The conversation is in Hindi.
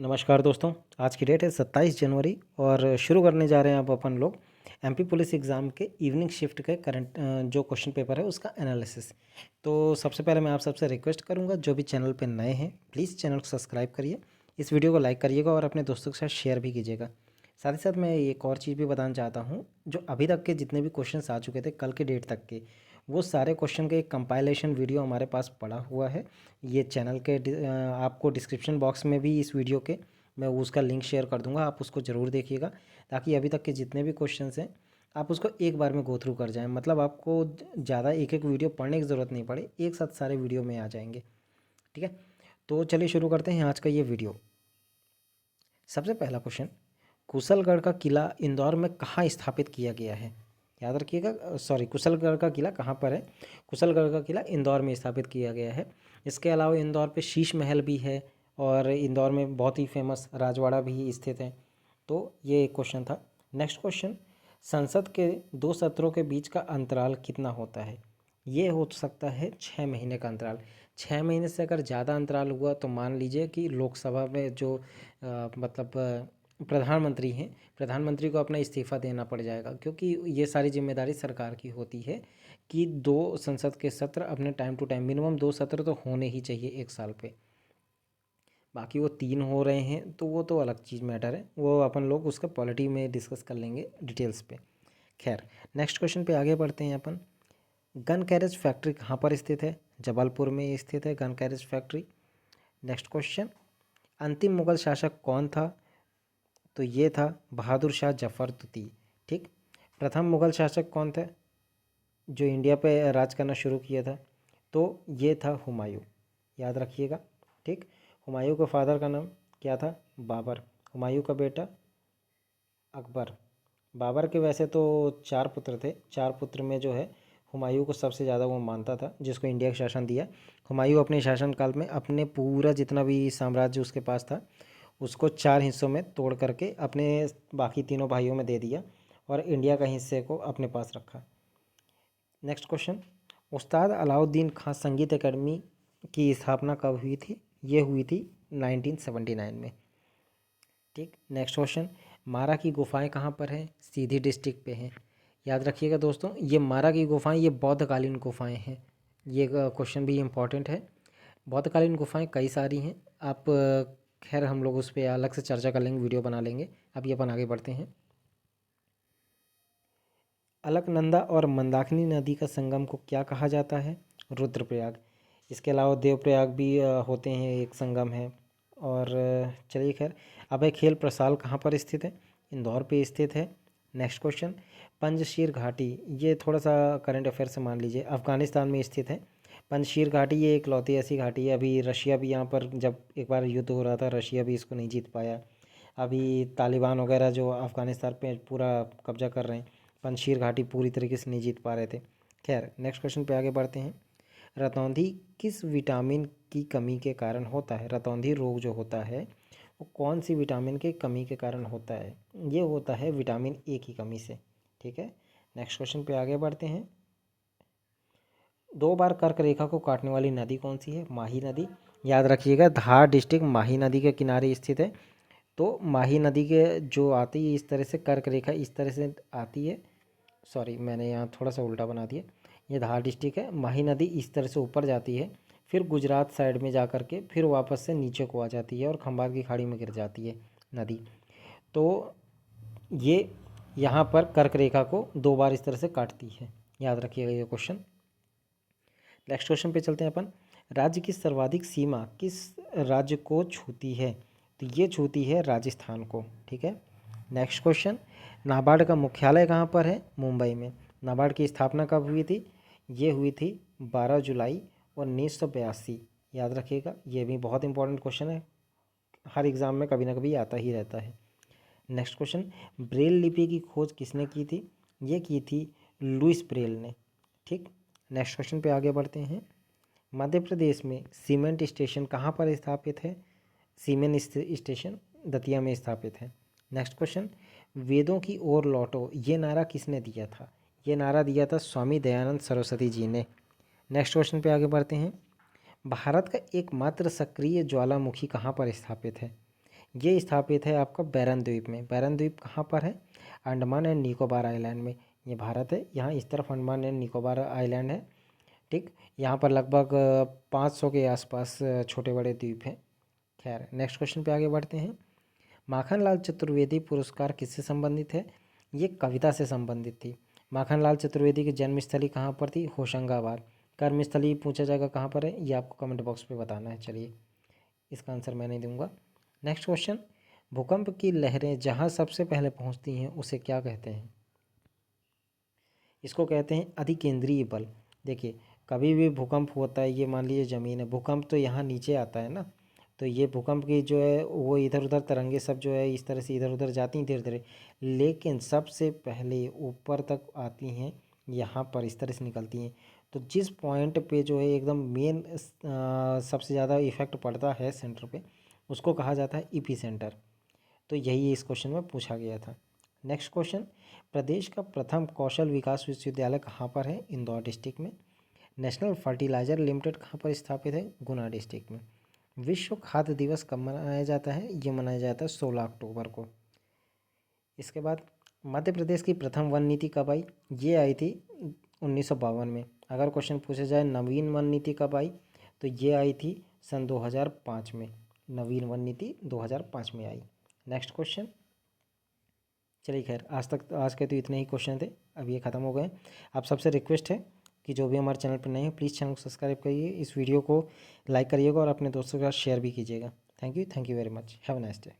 नमस्कार दोस्तों। आज की डेट है 27 जनवरी और शुरू करने जा रहे हैं अब अपन लोग एमपी पुलिस एग्ज़ाम के इवनिंग शिफ्ट के करंट जो क्वेश्चन पेपर है उसका एनालिसिस। तो सबसे पहले मैं आप सबसे रिक्वेस्ट करूंगा, जो भी चैनल पे नए हैं प्लीज़ चैनल को सब्सक्राइब करिए, इस वीडियो को लाइक करिएगा और अपने दोस्तों के साथ शेयर भी कीजिएगा। साथ ही साथ मैं एक और चीज़ भी बताना चाहता हूँ, जो अभी तक के जितने भी क्वेश्चन आ चुके थे कल के डेट तक के, वो सारे क्वेश्चन के एक कंपाइलेशन वीडियो हमारे पास पड़ा हुआ है। ये चैनल के आपको डिस्क्रिप्शन बॉक्स में भी इस वीडियो के मैं उसका लिंक शेयर कर दूंगा, आप उसको ज़रूर देखिएगा ताकि अभी तक के जितने भी क्वेश्चंस हैं आप उसको एक बार में गो थ्रू कर जाएं। मतलब आपको ज़्यादा एक एक वीडियो पढ़ने की ज़रूरत नहीं पड़े, एक साथ सारे वीडियो में आ जाएंगे। ठीक है, तो चलिए शुरू करते हैं आज का ये वीडियो। सबसे पहला क्वेश्चन, कुशलगढ़ का किला इंदौर में कहाँ स्थापित किया गया है? याद रखिएगा, सॉरी, कुशलगढ़ का किला कहाँ पर है? कुशलगढ़ का किला इंदौर में स्थापित किया गया है। इसके अलावा इंदौर पे शीश महल भी है और इंदौर में बहुत ही फेमस राजवाड़ा भी स्थित है। तो ये एक क्वेश्चन था। नेक्स्ट क्वेश्चन, संसद के 2 सत्रों के बीच का अंतराल कितना होता है? ये हो सकता है 6 महीने का अंतराल। 6 महीने से अगर ज़्यादा अंतराल हुआ तो मान लीजिए कि लोकसभा में जो प्रधानमंत्री हैं, प्रधानमंत्री को अपना इस्तीफ़ा देना पड़ जाएगा, क्योंकि ये सारी जिम्मेदारी सरकार की होती है कि 2 संसद के सत्र अपने टाइम टू टाइम, मिनिमम 2 सत्र तो होने ही चाहिए एक साल पे। बाकी वो 3 हो रहे हैं तो वो तो अलग चीज़ मैटर है, वो अपन लोग उसका पॉलिटी में डिस्कस कर लेंगे डिटेल्स पे। खैर, नेक्स्ट क्वेश्चन पे आगे बढ़ते हैं अपन। गन कैरेज फैक्ट्री कहाँ पर स्थित है? जबलपुर में स्थित है gun carriage factory. Next question, अंतिम मुगल शासक कौन था? तो ये था बहादुर शाह जफ़र द्वितीय। ठीक। प्रथम मुगल शासक कौन थे जो इंडिया पे राज करना शुरू किया था? तो ये था हुमायूं। याद रखिएगा। ठीक। हुमायूं के फादर का नाम क्या था? बाबर। हुमायूं का बेटा अकबर। बाबर के वैसे तो 4 पुत्र थे, 4 पुत्र में जो है हुमायूं को सबसे ज़्यादा वो मानता था, जिसको इंडिया का शासन दिया। हुमायूं अपने शासनकाल में अपने पूरा जितना भी साम्राज्य उसके पास था उसको 4 हिस्सों में तोड़ करके अपने बाकी तीनों भाइयों में दे दिया और इंडिया का हिस्से को अपने पास रखा। नेक्स्ट क्वेश्चन, उस्ताद अलाउद्दीन खां संगीत एकेडमी की स्थापना कब हुई थी? ये हुई थी 1979 में। ठीक। नेक्स्ट क्वेश्चन, मारा की गुफाएं कहाँ पर हैं? सीधी डिस्ट्रिक्ट पे हैं। याद रखिएगा दोस्तों, ये मारा की गुफाएं ये बौद्धकालीन गुफाएं हैं। ये क्वेश्चन भी इम्पॉर्टेंट है। बौद्धकालीन गुफाएं कई सारी हैं, आप खैर हम लोग उस पर अलग से चर्चा कर लेंगे, वीडियो बना लेंगे। अभी अपन आगे बढ़ते हैं। अलकनंदा और मंदाकिनी नदी का संगम को क्या कहा जाता है? रुद्रप्रयाग। इसके अलावा देवप्रयाग भी होते हैं, एक संगम है। और चलिए खैर, अभय खेल प्रसाल कहाँ पर स्थित है? इंदौर पे स्थित है। नेक्स्ट क्वेश्चन, पंजशीर घाटी, ये थोड़ा सा करंट अफेयर से मान लीजिए, अफगानिस्तान में स्थित है। पंजशीर घाटी ये इकलौती ऐसी घाटी है, अभी रशिया भी यहाँ पर जब एक बार युद्ध हो रहा था रशिया भी इसको नहीं जीत पाया। अभी तालिबान वगैरह जो अफ़गानिस्तान पे पूरा कब्जा कर रहे हैं, पंजशीर घाटी पूरी तरीके से नहीं जीत पा रहे थे। खैर, नेक्स्ट क्वेश्चन पे आगे बढ़ते हैं। रतौंधी किस विटामिन की कमी के कारण होता है? रतौंधी रोग जो होता है वो कौन सी विटामिन की कमी के कारण होता है? ये होता है विटामिन ए की कमी से। ठीक है। नेक्स्ट क्वेश्चन पे आगे बढ़ते हैं। 2 बार कर्क रेखा को काटने वाली नदी कौन सी है? माही नदी। याद रखिएगा, धार डिस्ट्रिक्ट माही नदी के किनारे स्थित है। तो माही नदी के जो आती है इस तरह से, कर्क रेखा इस तरह से आती है। सॉरी, मैंने यहाँ थोड़ा सा उल्टा बना दिया। ये धार डिस्ट्रिक्ट है, माही नदी इस तरह से ऊपर जाती है, फिर गुजरात साइड में जा कर के फिर वापस से नीचे को आ जाती है और खंबात की खाड़ी में गिर जाती है नदी। तो ये यहाँ पर कर्क रेखा को 2 बार इस तरह से काटती है। याद रखिएगा ये क्वेश्चन। नेक्स्ट क्वेश्चन पे चलते हैं अपन। राज्य की सर्वाधिक सीमा किस राज्य को छूती है? तो ये छूती है राजस्थान को। ठीक है। नेक्स्ट क्वेश्चन, नाबार्ड का मुख्यालय कहाँ पर है? मुंबई में। नाबार्ड की स्थापना कब हुई थी? ये हुई थी 12 जुलाई 1982। याद रखिएगा, ये भी बहुत इंपॉर्टेंट क्वेश्चन है, हर एग्ज़ाम में कभी ना कभी आता ही रहता है। नेक्स्ट क्वेश्चन, ब्रेल लिपि की खोज किसने की थी? ये की थी लुइस ब्रेल ने। ठीक। नेक्स्ट क्वेश्चन पे आगे बढ़ते हैं। मध्य प्रदेश में सीमेंट स्टेशन कहाँ पर स्थापित है? सीमेंट स्टेशन दतिया में स्थापित है। नेक्स्ट क्वेश्चन, वेदों की ओर लौटो, ये नारा किसने दिया था? ये नारा दिया था स्वामी दयानंद सरस्वती जी ने। नेक्स्ट क्वेश्चन पे आगे बढ़ते हैं। भारत का एकमात्र सक्रिय ज्वालामुखी कहाँ पर स्थापित है? ये स्थापित है आपका बैरन द्वीप में। बैरन द्वीप कहाँ पर है? अंडमान एंड निकोबार आइलैंड में। ये भारत है, यहाँ इस तरफ अंडमान एंड निकोबार आइलैंड है। ठीक, यहाँ पर लगभग 500 के आसपास छोटे बड़े द्वीप हैं। खैर, नेक्स्ट क्वेश्चन पे आगे बढ़ते हैं। माखनलाल चतुर्वेदी पुरस्कार किससे संबंधित है? ये कविता से संबंधित थी। माखनलाल चतुर्वेदी की जन्मस्थली कहाँ पर थी? होशंगाबाद। कर्मस्थली पूछा जाएगा कहाँ पर है, ये आपको कमेंट बॉक्स पे बताना है। चलिए, इसका आंसर मैं नहीं दूंगा। नेक्स्ट क्वेश्चन, भूकंप की लहरें जहाँ सबसे पहले पहुँचती हैं उसे क्या कहते हैं? इसको कहते हैं अधिकेंद्रीय बल। देखिए, कभी भी भूकंप होता है, ये मान लीजिए ज़मीन है, भूकंप तो यहाँ नीचे आता है ना, तो ये भूकंप की जो है वो इधर उधर तरंगे सब जो है इस तरह से इधर उधर जाती हैं धीरे धीरे, लेकिन सबसे पहले ऊपर तक आती हैं, यहाँ पर इस तरह से निकलती हैं। तो जिस पॉइंट पे जो है एकदम मेन सबसे ज़्यादा इफेक्ट पड़ता है सेंटर पे, उसको कहा जाता है ईपी सेंटर। तो यही इस क्वेश्चन में पूछा गया था। नेक्स्ट क्वेश्चन, प्रदेश का प्रथम कौशल विकास विश्वविद्यालय कहाँ पर है? इंदौर डिस्ट्रिक्ट में। नेशनल फर्टिलाइजर लिमिटेड कहाँ पर स्थापित है? गुना डिस्ट्रिक्ट में। विश्व खाद्य दिवस कब मनाया जाता है? ये मनाया जाता है 16 अक्टूबर को। इसके बाद मध्य प्रदेश की प्रथम वन नीति कब आई? ये आई थी 1952 में। अगर क्वेश्चन पूछा जाए नवीन वन नीति कब आई, तो ये आई थी सन 2005 में। नवीन वन नीति 2005 में आई। नेक्स्ट क्वेश्चन, चलिए खैर, आज के तो इतने ही क्वेश्चन थे, अब ये ख़त्म हो गए। आप सबसे रिक्वेस्ट है कि जो भी हमारे चैनल पर नए हैं प्लीज़ चैनल को सब्सक्राइब करिए, इस वीडियो को लाइक करिएगा और अपने दोस्तों के साथ शेयर भी कीजिएगा। Thank you very much, have a nice day.